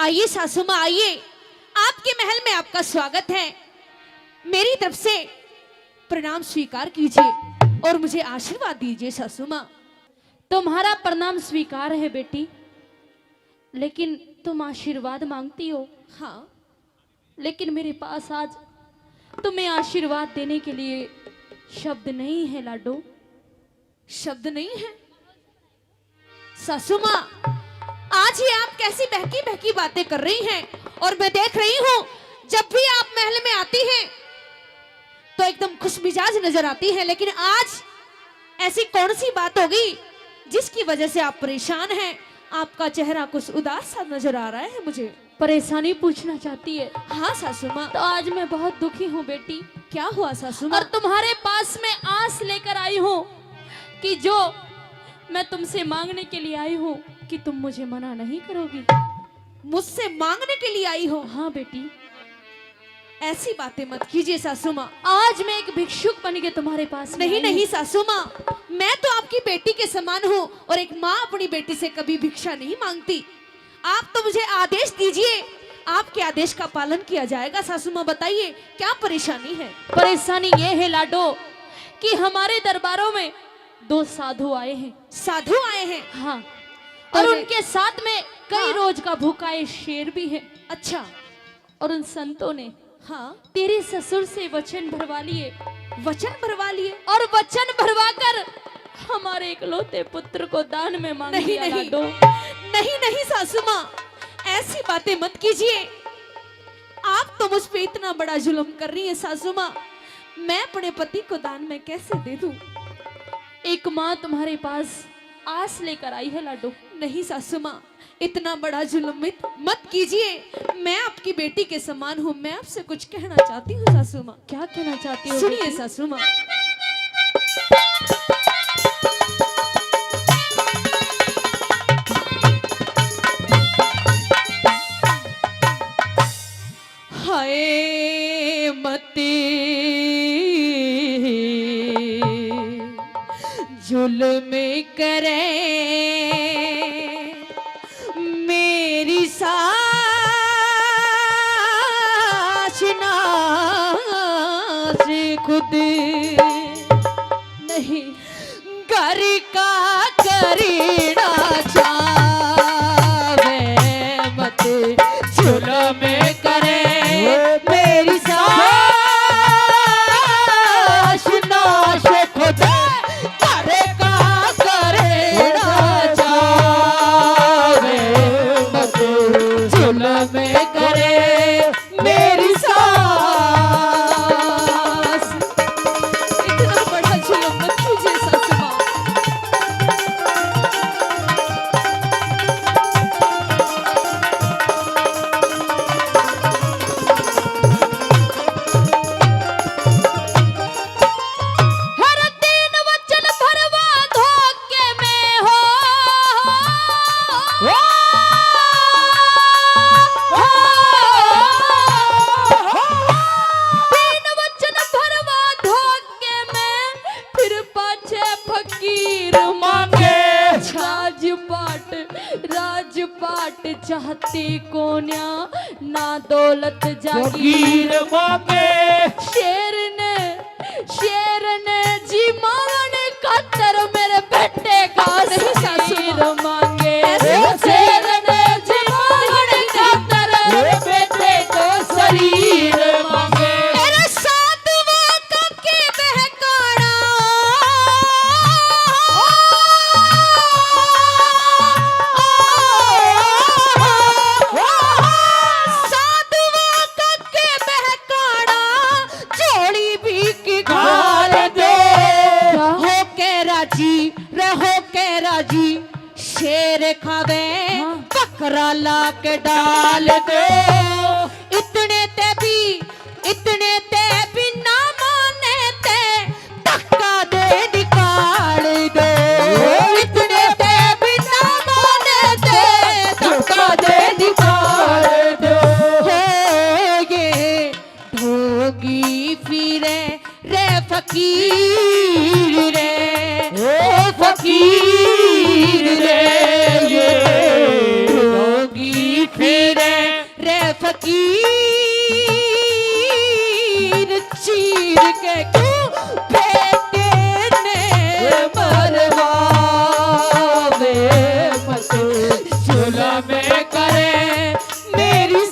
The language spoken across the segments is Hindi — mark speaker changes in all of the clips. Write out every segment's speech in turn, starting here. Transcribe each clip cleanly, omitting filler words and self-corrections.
Speaker 1: आइए सासू माँ आइए, आपके महल में आपका स्वागत है। मेरी तरफ से प्रणाम स्वीकार कीजिए और मुझे आशीर्वाद दीजिए सासू माँ।
Speaker 2: तुम्हारा प्रणाम स्वीकार है बेटी, लेकिन तुम आशीर्वाद मांगती हो।
Speaker 1: हाँ,
Speaker 2: लेकिन मेरे पास आज तुम्हें आशीर्वाद देने के लिए शब्द नहीं है लाडो।
Speaker 1: शब्द नहीं है सासू माँ, आज ही आप कैसी बहकी बहकी बातें कर रही हैं। और मैं देख रही हूँ जब भी आप महल में आती हैं तो एकदम खुश मिजाज नजर आती है, लेकिन आज ऐसी कौन सी बात होगी जिसकी वजह से आप परेशान हैं? आपका चेहरा कुछ उदास सा नजर आ रहा है मुझे।
Speaker 2: परेशानी पूछना चाहती है?
Speaker 1: हाँ सासू माँ।
Speaker 2: तो आज मैं बहुत दुखी हूँ बेटी।
Speaker 1: क्या हुआ सासू माँ?
Speaker 2: और तुम्हारे पास में आस लेकर आई हूँ कि जो मैं तुमसे मांगने के लिए आई हूँ कि तुम मुझे मना नहीं करोगी।
Speaker 1: मुझसे मांगने के लिए आई हो?
Speaker 2: हाँ बेटी।
Speaker 1: ऐसी बातें मत कीजिए सासू माँ।
Speaker 2: आज मैं एक भिक्षुक बन के तुम्हारे पास में
Speaker 1: नहीं
Speaker 2: आई
Speaker 1: नहीं सासू माँ, मैं तो आपकी बेटी के समान हूँ और एक माँ अपनी बेटी से कभी भिक्षा नहीं मांगती। आप तो मुझे आदेश दीजिए, आपके आदेश का पालन किया जाएगा। सासू माँ बताइए क्या परेशानी है?
Speaker 2: परेशानी ये है लाडो कि हमारे दरबारों में 2 साधु आए हैं।
Speaker 1: साधु आए हैं?
Speaker 2: हाँ, और उनके साथ में कई
Speaker 1: हाँ।
Speaker 2: रोज का भूखाए शेर भी है।
Speaker 1: अच्छा।
Speaker 2: और उन संतों ने
Speaker 1: हाँ,
Speaker 2: तेरे ससुर से वचन भरवा लिए।
Speaker 1: वचन भरवा लिए?
Speaker 2: और वचन भरवाकर हमारे इकलौते पुत्र को दान में मांग
Speaker 1: नहीं
Speaker 2: लिया
Speaker 1: नहीं
Speaker 2: लाडो।
Speaker 1: नहीं नहीं सासू माँ, ऐसी बातें मत कीजिए। आप तो मुझ पे इतना बड़ा जुल्म कर रही है सासू माँ, मैं अपने पति को दान में कैसे दे दूं?
Speaker 2: एक माँ तुम्हारे पास आस लेकर आई है लाडो।
Speaker 1: नहीं सासू माँ, इतना बड़ा जुल्म मत कीजिए। मैं आपकी बेटी के समान हूँ, मैं आपसे कुछ कहना चाहती हूँ सासू माँ।
Speaker 2: क्या कहना चाहती हो?
Speaker 1: सुनिए सासू माँ। हाय मते जुल्म करे मेरी सास नास खुद
Speaker 2: नहीं,
Speaker 1: घर का करीड़ा चावे मत जुल्म करे मेरी सास नास खुद घर का करीड़ा चावे मत जुल्म करे मेरी सास। इतना बड़ा जुल्म मत कीजिए सासू माँ।
Speaker 2: हर दिन वचन भरवा धोखे में हो। दिन वचन भरवा धोखे में, फिर पाछे फकीर मांगे। राजपाट चाहती कोन्या, ना दौलत जागीर
Speaker 3: मांगे।
Speaker 2: शेर ने जी मांगन खातर मेरे बेटे का शरीर मांगे। शेर ने जी मांगन खातर मेरे बेटे को शरीर मांगे।
Speaker 1: मेरे साधुआ का के बहकाना, साधुआ का के बहकाना, जोड़ी भी की गाल दे। हो के राजी रहो के राजी, शेर खावे बकरा ला के डाल दो। इतने ते भी ना माने ते धक्का दे निकाल दो। इतने ते भी ना माने ते धक्का दे निकाल दो। हो ये ढोगी फिरे रे फकीर रे, ओ फकीर रे, ये ढोगी फिरे लकीर चीर के क्यों बेटे ने मरवावे मत जुल्म करे मेरी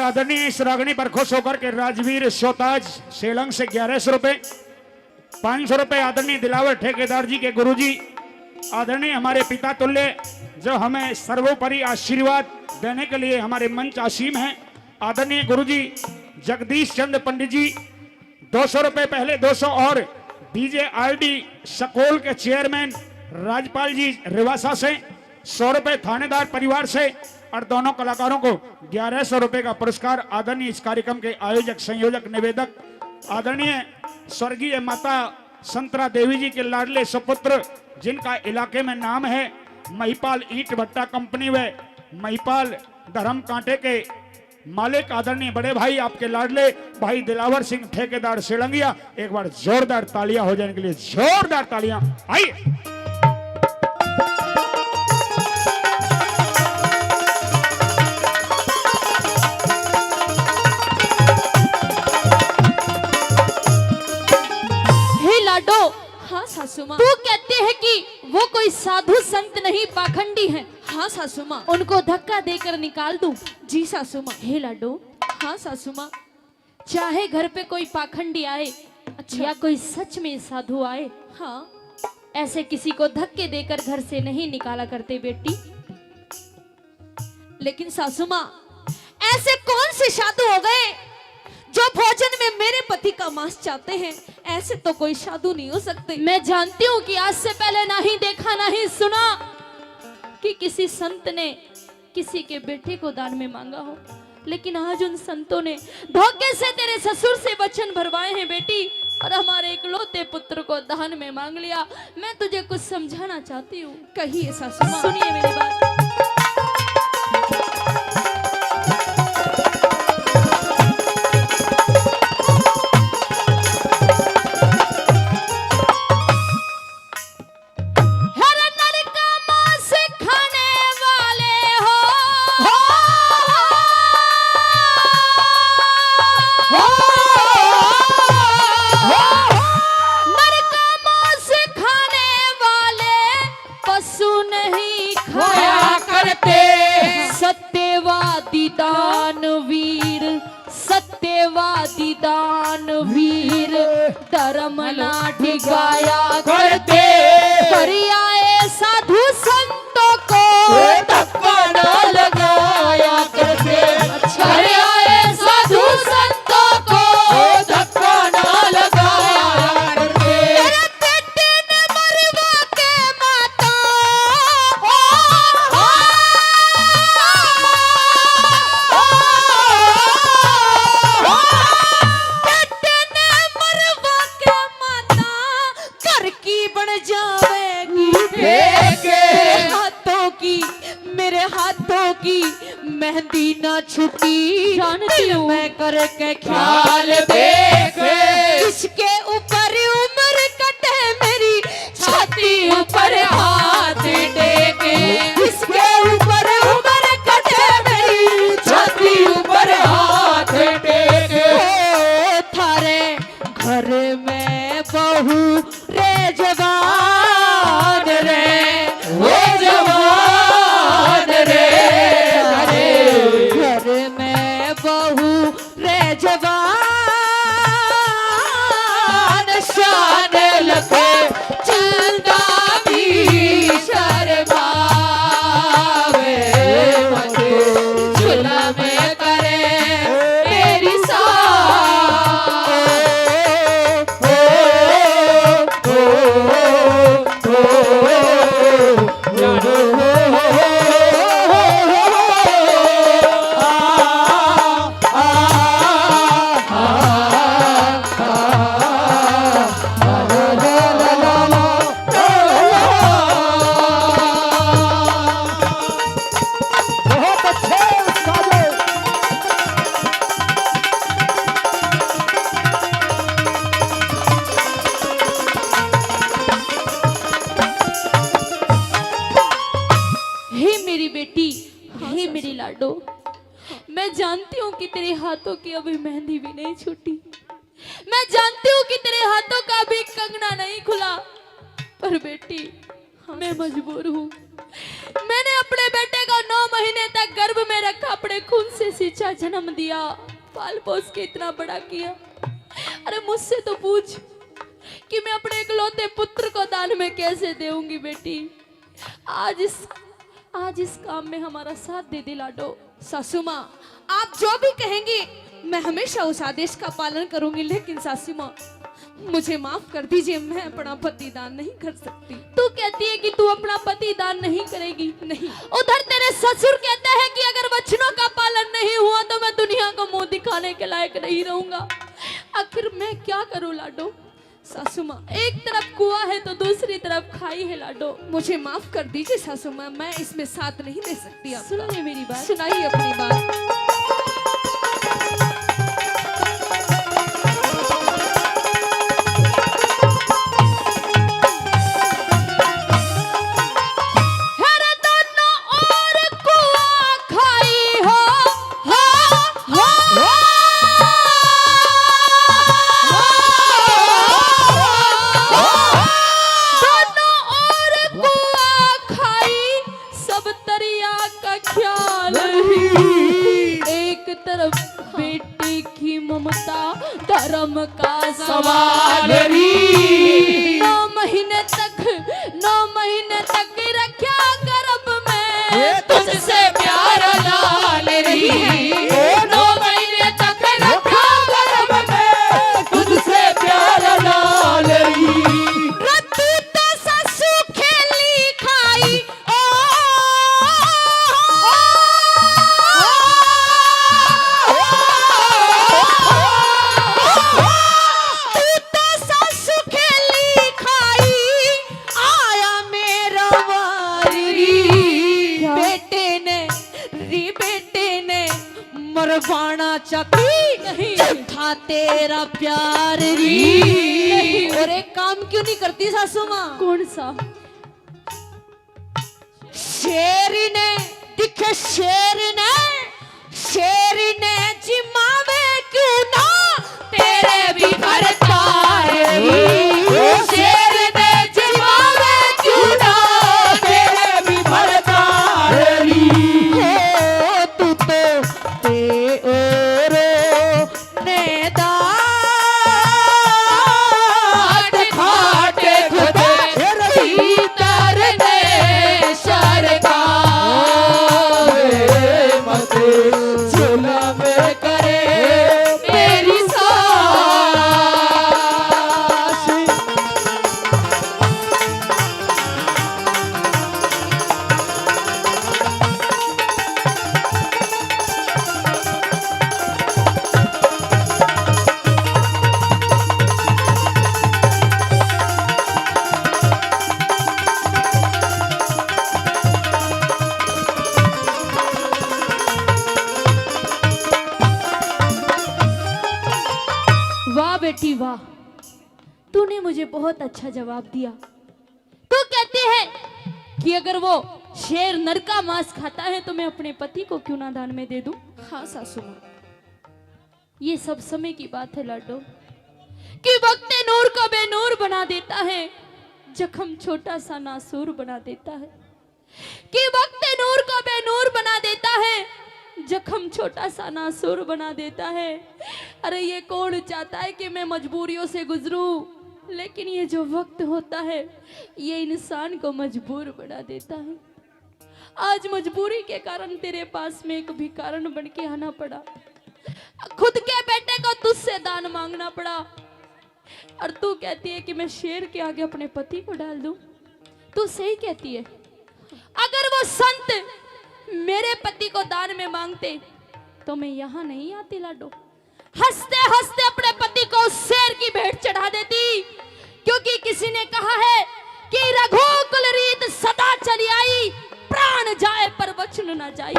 Speaker 3: आदरणीय इस रागनी पर खुश होकर के राजवीर शोताज सेलंग से 1100 रुपए, 500 रुपए आदरणीय दिलावर ठेकेदार जी के गुरुजी, आदरणीय हमारे पिता तुल्य जो हमें सर्वोपरि आशीर्वाद देने के लिए हमारे मंच आसीम हैं, आदरणीय गुरुजी जगदीश चंद्र पंडित जी 200 रुपए पहले 200 और डीजे आरडी सकोल के चेयरमैन राजपाल जी रिवासा से 100 रुपए थानेदार परिवार से और दोनों कलाकारों को 1100 रुपए का पुरस्कार। आदरणीय इस कार्यक्रम के आयोजक संयोजक निवेदक आदरणीय स्वर्गीय माता संतरा देवी जी के लाडले सुपुत्र जिनका इलाके में नाम है महिपाल ईंट भट्टा कंपनी व महिपाल धर्म कांटे के मालिक आदरणीय बड़े भाई आपके लाडले भाई दिलावर सिंह ठेकेदार सेलंगिया, एक बार जोरदार तालियां हो जाने के लिए जोरदार तालियां आइए।
Speaker 1: हाँ सासू माँ,
Speaker 2: तू कहते हैं कि वो कोई साधु संत नहीं पाखंडी हैं।
Speaker 1: हाँ सासू माँ,
Speaker 2: उनको धक्का देकर निकाल दूं।
Speaker 1: जी सासू माँ।
Speaker 2: हे लाडो,
Speaker 1: हाँ सासू माँ,
Speaker 2: चाहे घर पे कोई पाखंडी आए
Speaker 1: अच्छा
Speaker 2: या कोई सच में साधु आए,
Speaker 1: हाँ
Speaker 2: ऐसे किसी को धक्के देकर घर से नहीं निकाला करते बेटी।
Speaker 1: लेकिन सासू माँ, ऐसे कौन से साधु हो गए जो भोजन में मेरे पति का मांस चाहते हैं? ऐसे तो कोई साधु नहीं हो सकते।
Speaker 2: मैं जानती हूँ कि आज से पहले नहीं देखा नहीं सुना कि किसी संत ने किसी के बेटे को दान में मांगा हो, लेकिन आज उन संतों ने धोखे से तेरे ससुर से वचन भरवाए हैं बेटी, और हमारे इकलौते पुत्र को दान में मांग लिया। मैं तुझे कुछ समझाना चाहती हूँ।
Speaker 1: कहिए सासू माँ।
Speaker 2: सुनिए मेरी बात। सत्यवादी दानवीर धर्म ना ढिगाया करते, करियाए साधु संतों को धक्का ना लगाया करते। करियाए साधु संतों को धक्का ना लगाया करते।
Speaker 1: तेरे बेटे ने मरवा के माता मेरे हाथों की मेहंदी ना छुटी,
Speaker 2: जानती हूँ
Speaker 1: मैं करके ख्याल देख किसके ऊपर उम्र कटे मेरी छाती ऊपर हाथ टेके, किसके ऊपर उम्र कटे मेरी छाती ऊपर हाथ टेके। थारे घर में बहू रे जवान रे, वो जवान रे, घर में बहू रे जवान
Speaker 2: मेरी बेटी, हे मेरी लाडो, मैं जानती हूँ कि तेरे हाथों की अभी मेहंदी भी नहीं छूटी, मैं जानती हूँ कि तेरे हाथों का भी कंगना नहीं खुला, पर बेटी मैं मजबूर हूँ। मैंने अपने बेटे को 9 महीने तक गर्भ में रखा, अपने खून से सींचा, जन्म दिया, पाल पोस के इतना बड़ा किया। अरे मुझसे तो पूछ कि मैं अपने इकलौते पुत्र को दान में कैसे दूंगी बेटी। आज इस काम में हमारा साथ दे दे लाडो।
Speaker 1: सासू माँ, आप जो भी कहेंगे मैं हमेशा उस आदेश का पालन करूंगी, लेकिन सासू माँ मुझे माफ कर दीजिए, मैं अपना पति दान नहीं कर सकती।
Speaker 2: तू कहती है कि तू अपना पति दान नहीं करेगी,
Speaker 1: नहीं।
Speaker 2: उधर तेरे ससुर कहते हैं कि अगर वचनों का पालन नहीं हुआ तो मैं दुनिया को मुंह दिखाने के लायक नहीं रहूंगा। आखिर मैं क्या करूं लाडो।
Speaker 1: सासू माँ,
Speaker 2: एक तरफ कुआं है तो दूसरी तरफ खाई है लाडो।
Speaker 1: मुझे माफ कर दीजिए सासू माँ, मैं इसमें साथ नहीं दे सकती। आप
Speaker 2: सुनिए मेरी बात,
Speaker 1: सुनाइए अपनी बात।
Speaker 2: बेटी की ममता धर्म का सवाल। 9 महीने तक रखा गर्भ में तुझसे प्यार लाल री। 9 महीने तक रखा गर्भ में तुझसे प्यार लाल री।
Speaker 1: रत्ती तो ससु खेली खाई मरवाना चकी था तेरा प्यार री। और एक काम क्यों नहीं करती सासू माँ?
Speaker 2: कौन सा?
Speaker 1: शेर ने दिखे, शेर ने जिमावे क्यों ना तेरे भी भरतार री। शेर ने जिमावे क्यों ना तेरे भी भरतार री। तू तो
Speaker 2: बेटी वाह, तूने मुझे बहुत अच्छा जवाब दिया। तू कहती है कि अगर वो शेर नर का मांस खाता है तो मैं अपने पति को क्यों ना दान में दे दूं?
Speaker 1: हाँ सासू माँ,
Speaker 2: ये सब समय की बात है लाडो, कि वक्त नूर को बेनूर बना देता है, जख्म छोटा सा नासूर बना देता है। कि वक्त नूर को बेनूर बना देता है, जख्म छोटा सा नासूर बना देता है। अरे ये कौन चाहता है कि मैं मजबूरियों से गुजरूं, लेकिन ये जो वक्त होता है ये इंसान को मजबूर बना देता है। आज मजबूरी के कारण तेरे पास में एक भिखारन बन के आना पड़ा, खुद के बेटे को तुझसे दान मांगना पड़ा, और तू कहती है कि मैं शेर के आगे अपने पति को डाल दूं। तू सही कहती है, अगर वो संत मेरे पति को दान में मांगते तो मैं यहाँ नहीं आती लाडो। हंसते हंसते अपने पति को उस शेर की भेंट चढ़ा देती, क्योंकि किसी ने कहा है कि रघुकुल रीत सदा चली आई, प्राण जाए पर वचन न जाई।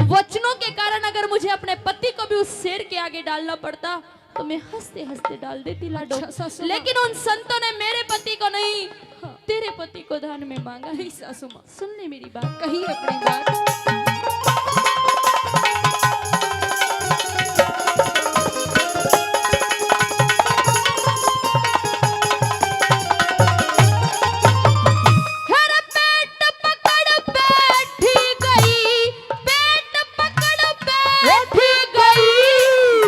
Speaker 2: वचनों के कारण अगर मुझे अपने पति को भी उस शेर के आगे डालना पड़ता तो मैं हंसते हंसते डाल देती लाडो।
Speaker 1: अच्छा,
Speaker 2: लेकिन उन संतों ने मेरे पति को नहीं, तेरे पति को दान में मांगा।
Speaker 1: नहीं सासू माँ,
Speaker 2: सुन ले मेरी बात।
Speaker 1: कही अपनी बात।
Speaker 2: हर पेट पकड़ बैठी गई, पेट पकड़ बैठी गई,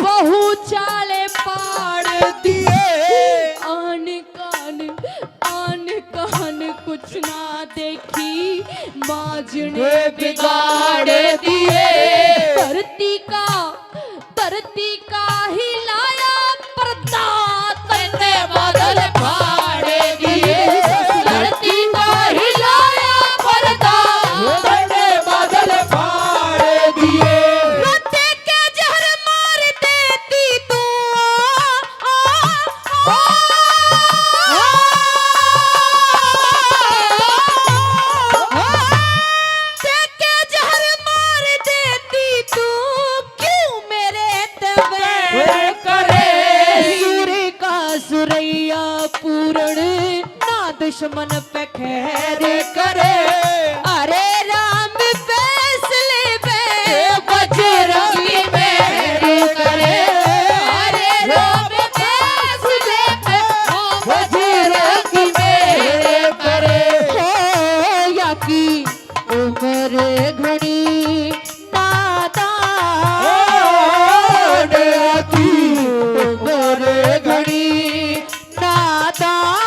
Speaker 2: बहू चाले पाड़ दिए। आन कान कुछ ना देखी, माजने बिगाड़ दिए। धरती का हिलाया पर्दा, तन्ने बादल फाड़ दिए। धरती का हिलाया पर्दा, तन्ने बादल फाड़ दिए।
Speaker 1: रोते के जहर मार देती तू, के जहर मार देती तू, क्यों मेरे तबे
Speaker 2: करे
Speaker 1: सूर्य का सुरैया पूर्ण, ना दुश्मन पे खैर करे। अरे राम फैसले पे
Speaker 2: बजरंगी मेरे करे। अरे राम फैसले पे बजरंगी मेरे करे।
Speaker 1: हो या की उम्र घड़ी नादान, या की उम्र घड़ी नादान,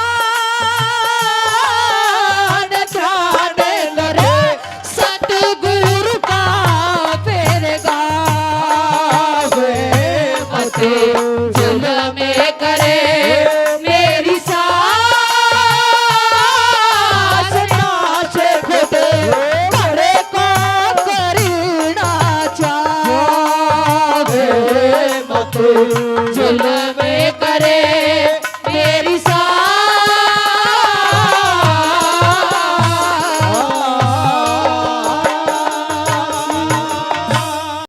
Speaker 1: ध्यान करे सतगुरु का फिर गावे मत
Speaker 2: जल में करे मेरी
Speaker 1: सास नाच खुद बड़े को करना चाहे मत
Speaker 2: जल